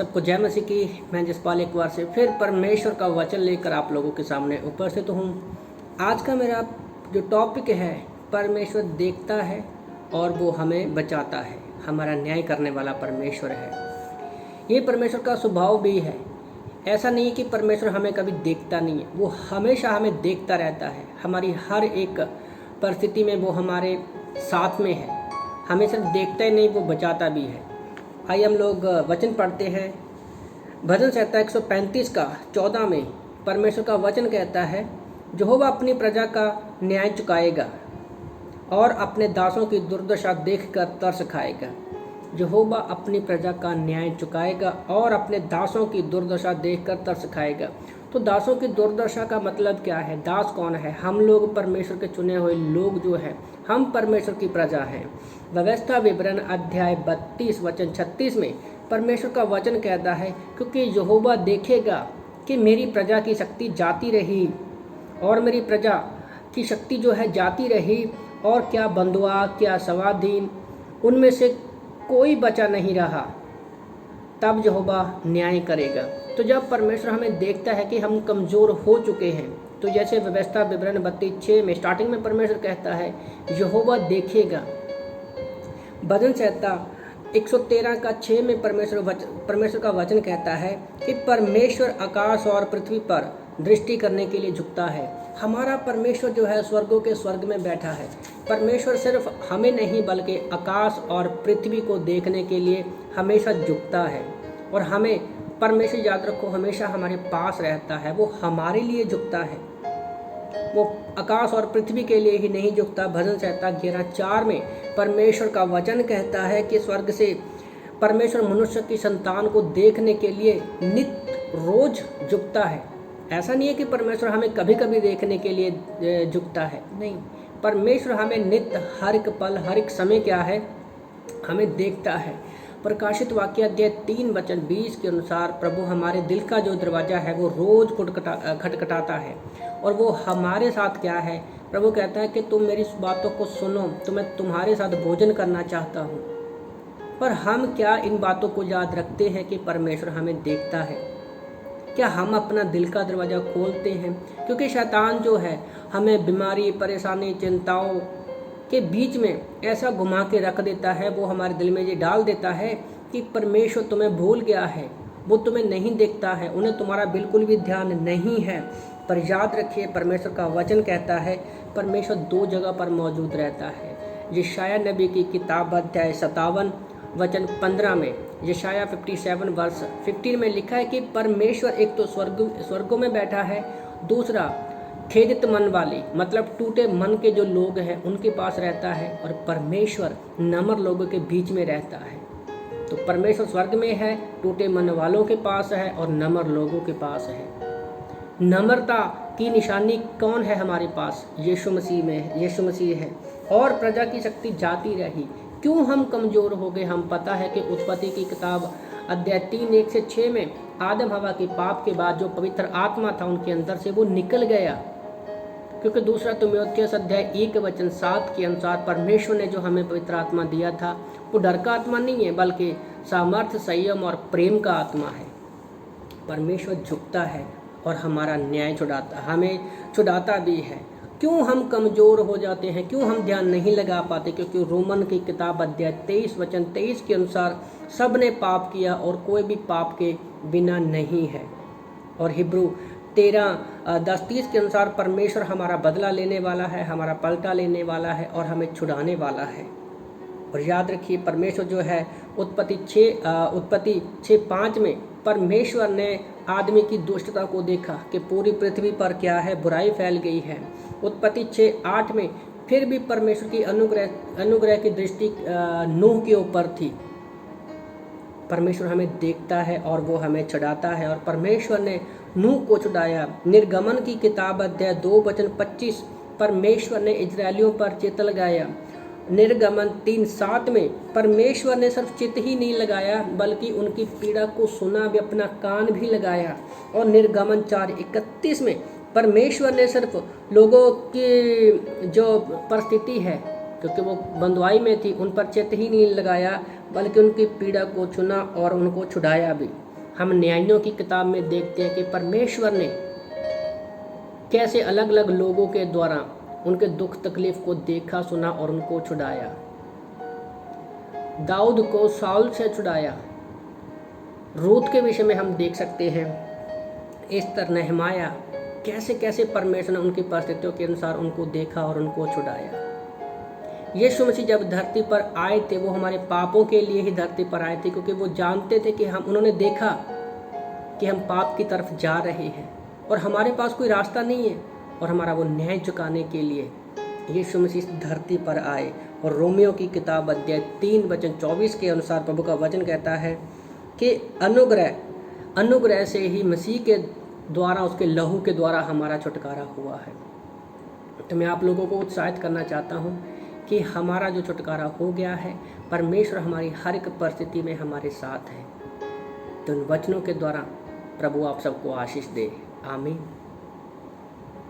सबको जय मसीह की। मैं जसपाल एक बार से फिर परमेश्वर का वचन लेकर आप लोगों के सामने उपस्थित हूँ। आज का मेरा जो टॉपिक है, परमेश्वर देखता है और वो हमें बचाता है। हमारा न्याय करने वाला परमेश्वर है। ये परमेश्वर का स्वभाव भी है। ऐसा नहीं है कि परमेश्वर हमें कभी देखता नहीं है, वो हमेशा हमें देखता रहता है। हमारी हर एक परिस्थिति में वो हमारे साथ में है। हमें सिर्फ देखता ही नहीं, वो बचाता भी है। आइए हम लोग वचन पढ़ते हैं। भजन संहिता 135 का 14 में परमेश्वर का वचन कहता है, यहोवा अपनी प्रजा का न्याय चुकाएगा और अपने दासों की दुर्दशा देखकर तरस खाएगा। यहोवा अपनी प्रजा का न्याय चुकाएगा और अपने दासों की दुर्दशा देखकर तरस खाएगा। तो दासों की दुर्दशा का मतलब क्या है? दास कौन है? हम लोग परमेश्वर के चुने हुए लोग जो है, हम परमेश्वर की प्रजा हैं। व्यवस्था विवरण अध्याय 32 वचन 36 में परमेश्वर का वचन कहता है, क्योंकि यहोवा देखेगा कि मेरी प्रजा की शक्ति जाती रही और मेरी प्रजा की शक्ति जो है जाती रही, और क्या बंधुआ क्या स्वाधीन, उनमें से कोई बचा नहीं रहा। तब यहोवा न्याय करेगा। तो जब परमेश्वर हमें देखता है कि हम कमज़ोर हो चुके हैं, तो जैसे व्यवस्था विवरण 32:6 में स्टार्टिंग में परमेश्वर कहता है, यहोवा देखेगा। भजन संहिता 113 का 6 में परमेश्वर का वचन कहता है कि परमेश्वर आकाश और पृथ्वी पर दृष्टि करने के लिए झुकता है। हमारा परमेश्वर जो है स्वर्गों के स्वर्ग में बैठा है। परमेश्वर सिर्फ हमें नहीं बल्कि आकाश और पृथ्वी को देखने के लिए हमेशा झुकता है। और हमें परमेश्वर, याद रखो, हमेशा हमारे पास रहता है। वो हमारे लिए झुकता है, वो आकाश और पृथ्वी के लिए ही नहीं झुकता। भजन संहिता 11:4 में परमेश्वर का वचन कहता है कि स्वर्ग से परमेश्वर मनुष्य की संतान को देखने के लिए नित्य रोज झुकता है। ऐसा नहीं है कि परमेश्वर हमें कभी कभी देखने के लिए झुकता है, नहीं। परमेश्वर हमें नित्य, हर एक पल, हर एक समय क्या है, हमें देखता है। प्रकाशित वाक्य अध्याय 3 वचन 20 के अनुसार प्रभु हमारे दिल का जो दरवाज़ा है वो रोज़ खटखटाता है, और वो हमारे साथ क्या है, प्रभु कहता है कि तुम मेरी बातों को सुनो, तो मैं तुम्हारे साथ भोजन करना चाहता हूँ। पर हम क्या इन बातों को याद रखते हैं कि परमेश्वर हमें देखता है? क्या हम अपना दिल का दरवाज़ा खोलते हैं? क्योंकि शैतान जो है हमें बीमारी, परेशानी, चिंताओं के बीच में ऐसा घुमा के रख देता है। वो हमारे दिल में ये डाल देता है कि परमेश्वर तुम्हें भूल गया है, वो तुम्हें नहीं देखता है, उन्हें तुम्हारा बिल्कुल भी ध्यान नहीं है। पर याद रखिए, परमेश्वर का वचन कहता है परमेश्वर 2 जगह पर मौजूद रहता है। यशाया नबी की किताब अध्याय 57 वचन 15 में, यशाया 57 वर्ष 15 में लिखा है कि परमेश्वर एक तो स्वर्गों में बैठा है, दूसरा खेदित मन वाले, मतलब टूटे मन के जो लोग हैं उनके पास रहता है, और परमेश्वर नम्र लोगों के बीच में रहता है। तो परमेश्वर स्वर्ग में है, टूटे मन वालों के पास है और नम्र लोगों के पास है। नम्रता की निशानी कौन है हमारे पास? यीशु मसीह में, यीशु मसीह है। और प्रजा की शक्ति जाती रही। क्यों हम कमज़ोर हो गए? हम पता है कि उत्पत्ति की किताब अध्याय 3 1 से 6 में आदम हवा के पाप के बाद जो पवित्र आत्मा था उनके अंदर से वो निकल गया। क्योंकि दूसरा तीमुथियुस अध्याय 1 वचन 7 के अनुसार परमेश्वर ने जो हमें पवित्र आत्मा दिया था वो डर का आत्मा नहीं है, बल्कि सामर्थ्य, संयम और प्रेम का आत्मा है। परमेश्वर झुकता है और हमारा न्याय छुड़ाता, हमें छुड़ाता भी है। क्यों हम कमज़ोर हो जाते हैं? क्यों हम ध्यान नहीं लगा पाते? क्योंकि रोमन की किताब अध्याय 23 वचन 23 के अनुसार सब ने पाप किया और कोई भी पाप के बिना नहीं है। और हिब्रू 13:10-30 के अनुसार परमेश्वर हमारा बदला लेने वाला है, हमारा पलटा लेने वाला है और हमें छुड़ाने वाला है। और याद रखिए, परमेश्वर जो है उत्पत्ति 6:5 में परमेश्वर ने आदमी की दुष्टता को देखा कि पूरी पृथ्वी पर क्या है, बुराई फैल गई है। उत्पत्ति 6:8 में फिर भी परमेश्वर की अनुग्रह की दृष्टि नूह के ऊपर थी। परमेश्वर हमें देखता है और वो हमें छुड़ाता है, और परमेश्वर ने नूह को छुड़ाया। निर्गमन की किताब अध्याय 2 वचन 25 परमेश्वर ने इजरायलियों पर चित्त लगाया। निर्गमन 3:7 में परमेश्वर ने सिर्फ चित्त ही नहीं लगाया बल्कि उनकी पीड़ा को सुना भी, अपना कान भी लगाया। और निर्गमन 4:31 में परमेश्वर ने सिर्फ लोगों की जो परिस्थिति है, क्योंकि वो बंधुआई में थी, उन पर चित्त ही नहीं लगाया बल्कि उनकी पीड़ा को चुना और उनको छुड़ाया भी। हम न्यायों की किताब में देखते हैं कि परमेश्वर ने कैसे अलग अलग लोगों के द्वारा उनके दुख तकलीफ को देखा, सुना और उनको छुड़ाया। दाऊद को साउल से छुड़ाया। रूत के विषय में हम देख सकते हैं, एस्तर, नेहमाया, कैसे कैसे परमेश्वर ने उनकी परिस्थितियों के अनुसार उनको देखा और उनको छुड़ाया। यीशु मसीह जब धरती पर आए थे, वो हमारे पापों के लिए ही धरती पर आए थे, क्योंकि वो जानते थे कि उन्होंने देखा कि हम पाप की तरफ जा रहे हैं और हमारे पास कोई रास्ता नहीं है, और हमारा वो न्याय चुकाने के लिए यीशु मसीह धरती पर आए। और रोमियो की किताब अध्याय 3 वचन 24 के अनुसार प्रभु का वचन कहता है कि अनुग्रह से ही मसीह के द्वारा, उसके लहू के द्वारा हमारा छुटकारा हुआ है। तो मैं आप लोगों को उत्साहित करना चाहता हूँ कि हमारा जो छुटकारा हो गया है, परमेश्वर हमारी हर एक परिस्थिति में हमारे साथ है। तो उन वचनों के द्वारा प्रभु आप सबको आशीष दे। आमीन।